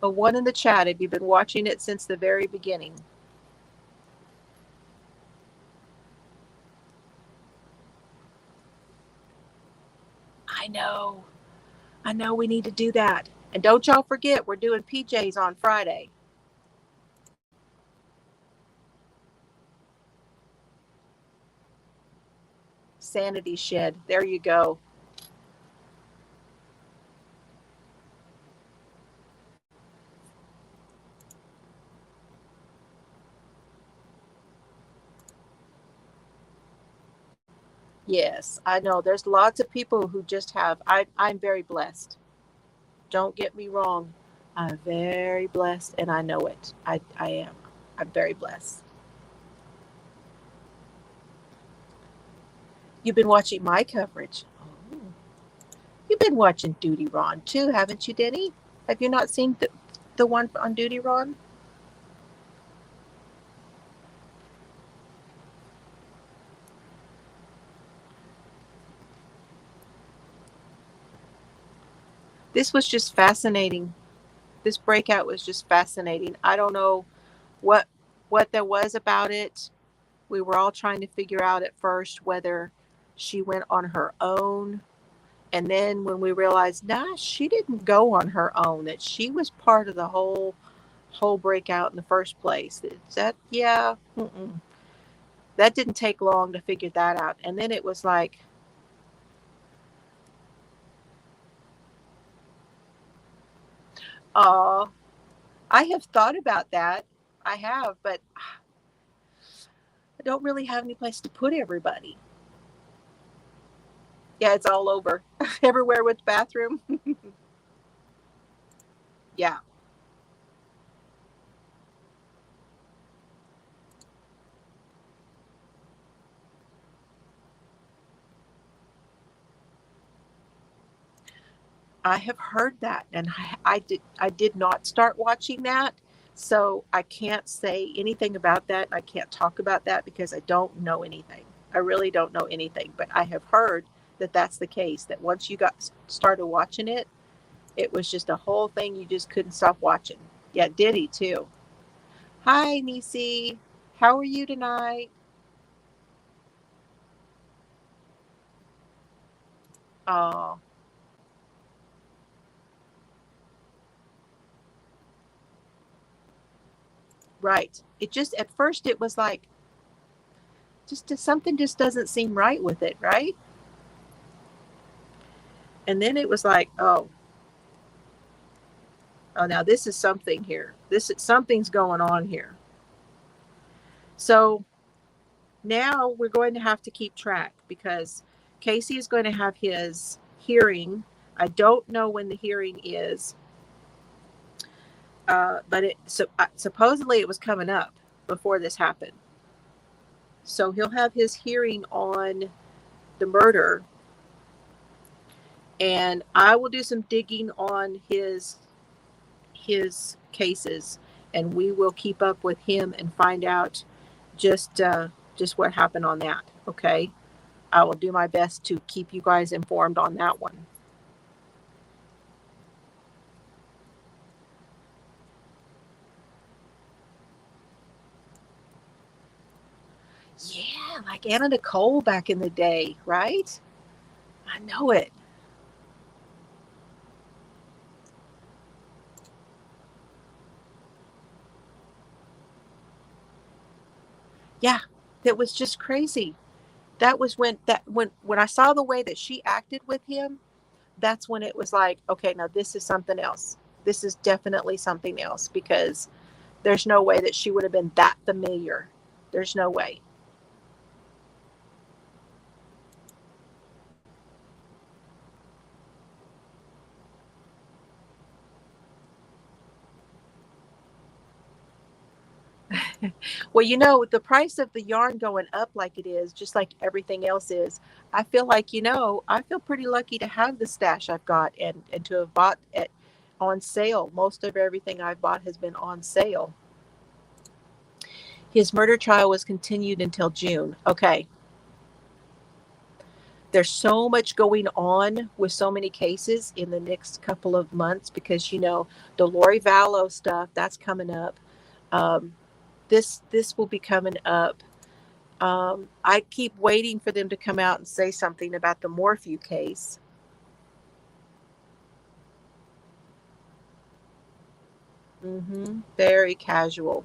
A 1 in the chat if you've been watching it since the very beginning. I know we need to do that. And don't y'all forget, we're doing PJs on Friday. Sanity shed. There you go. Yes, I know. There's lots of people who just have, I'm very blessed. Don't get me wrong. I'm very blessed and I know it. I am. I'm very blessed. You've been watching my coverage. Oh. You've been watching Duty Ron too, haven't you, Denny? Have you not seen the one on Duty Ron? This was just fascinating. This breakout was just fascinating. I don't know what there was about it. We were all trying to figure out at first whether she went on her own. And then when we realized, nah, she didn't go on her own, that she was part of the whole breakout in the first place. That didn't take long to figure that out. And then it was like, I have thought about that. I have, but I don't really have any place to put everybody. Yeah, it's all over. Everywhere with bathroom. Yeah. I have heard that, and I did not start watching that, so I can't say anything about that. I can't talk about that because I don't know anything. I really don't know anything, but I have heard that that's the case, that once you started watching it, it was just a whole thing you just couldn't stop watching. Yeah, Diddy too. Hi, Nisi. How are you tonight? Oh, right. It just, at first it was like, something just doesn't seem right with it, right? And then it was like, now this is something here. Something's going on here. So now we're going to have to keep track, because Casey is going to have his hearing. I don't know when the hearing is, but supposedly it was coming up before this happened. So he'll have his hearing on the murder, and I will do some digging on his cases, and we will keep up with him and find out just what happened on that. Okay, I will do my best to keep you guys informed on that one. Yeah, like Anna Nicole back in the day, right? I know it. Yeah, that was just crazy. That was when I saw the way that she acted with him, that's when it was like, okay, now this is something else. This is definitely something else, because there's no way that she would have been that familiar. There's no way. Well, the price of the yarn going up like it is, just like everything else is, I feel like, I feel pretty lucky to have the stash I've got, and to have bought it on sale. Most of everything I've bought has been on sale. His murder trial was continued until June. Okay. There's so much going on with so many cases in the next couple of months, because, the Lori Vallow stuff, that's coming up. This will be coming up. I keep waiting for them to come out and say something about the Morphew case. Very casual.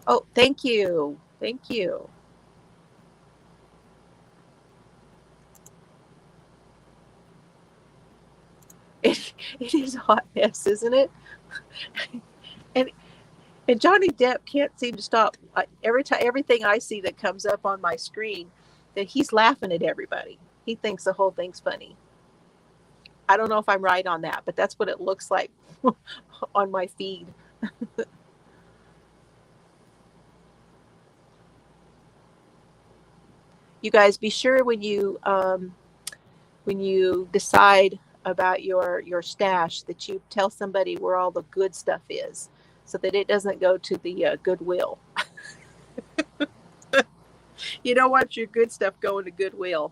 Oh, thank you. Thank you. It is a hot mess, isn't it? And Johnny Depp can't seem to stop. Everything I see that comes up on my screen, that he's laughing at everybody. He thinks the whole thing's funny. I don't know if I'm right on that, but that's what it looks like on my feed. You guys, be sure when you decide about your stash, that you tell somebody where all the good stuff is, so that it doesn't go to the Goodwill. You don't want your good stuff going to Goodwill.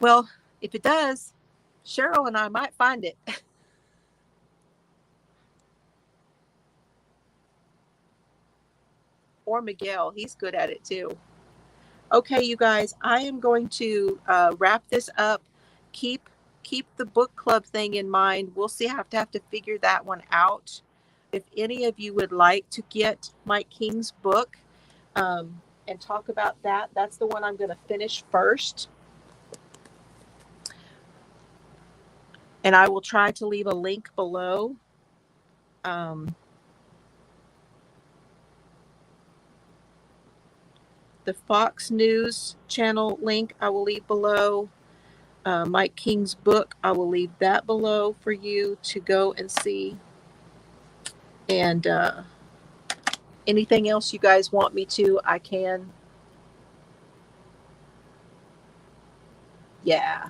Well, if it does, Cheryl and I might find it. Or Miguel, he's good at it too. Okay, you guys, I am going to wrap this up. Keep the book club thing in mind. We'll see. Have to figure that one out. If any of you would like to get Mike King's book and talk about that, that's the one I'm going to finish first. And I will try to leave a link below. The Fox News channel link I will leave below. Mike King's book, I will leave that below for you to go and see. And anything else you guys want me to, I can. Yeah.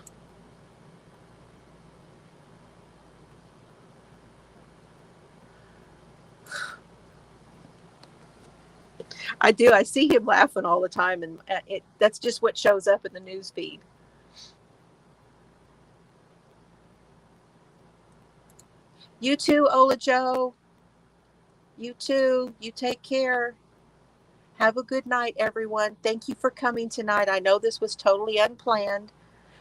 I do. I see him laughing all the time, and that's just what shows up in the news feed. You too, Ola Joe. You too. You take care. Have a good night, everyone. Thank you for coming tonight. I know this was totally unplanned.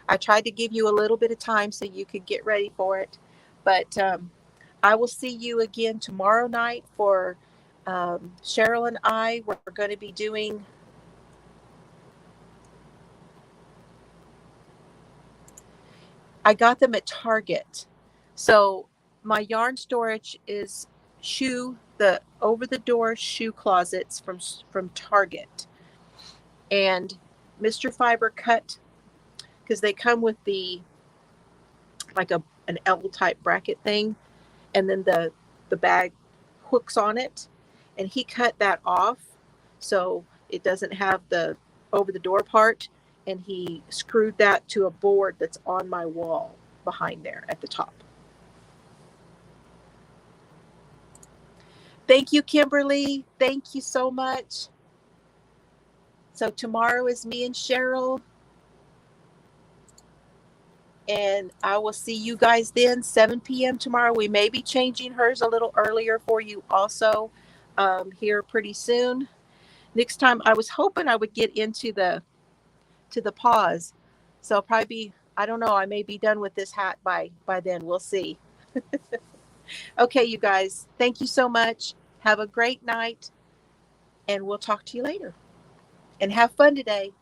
I tried to give you a little bit of time so you could get ready for it. But I will see you again tomorrow night for Cheryl and I. We're going to be doing I got them at Target. So my yarn storage is the over the door shoe closets from Target. And Mr. Fiber cut, because they come with the like an L type bracket thing, and then the bag hooks on it, and he cut that off so it doesn't have the over the door part, and he screwed that to a board that's on my wall behind there at the top. Thank you, Kimberly. Thank you so much. So tomorrow is me and Cheryl, and I will see you guys then, 7 p.m. tomorrow. We may be changing hers a little earlier for you also here pretty soon. Next time, I was hoping I would get into the pause. So I'll probably be, I don't know, I may be done with this hat by then. We'll see. Okay, you guys, thank you so much. Have a great night, and we'll talk to you later. And have fun today.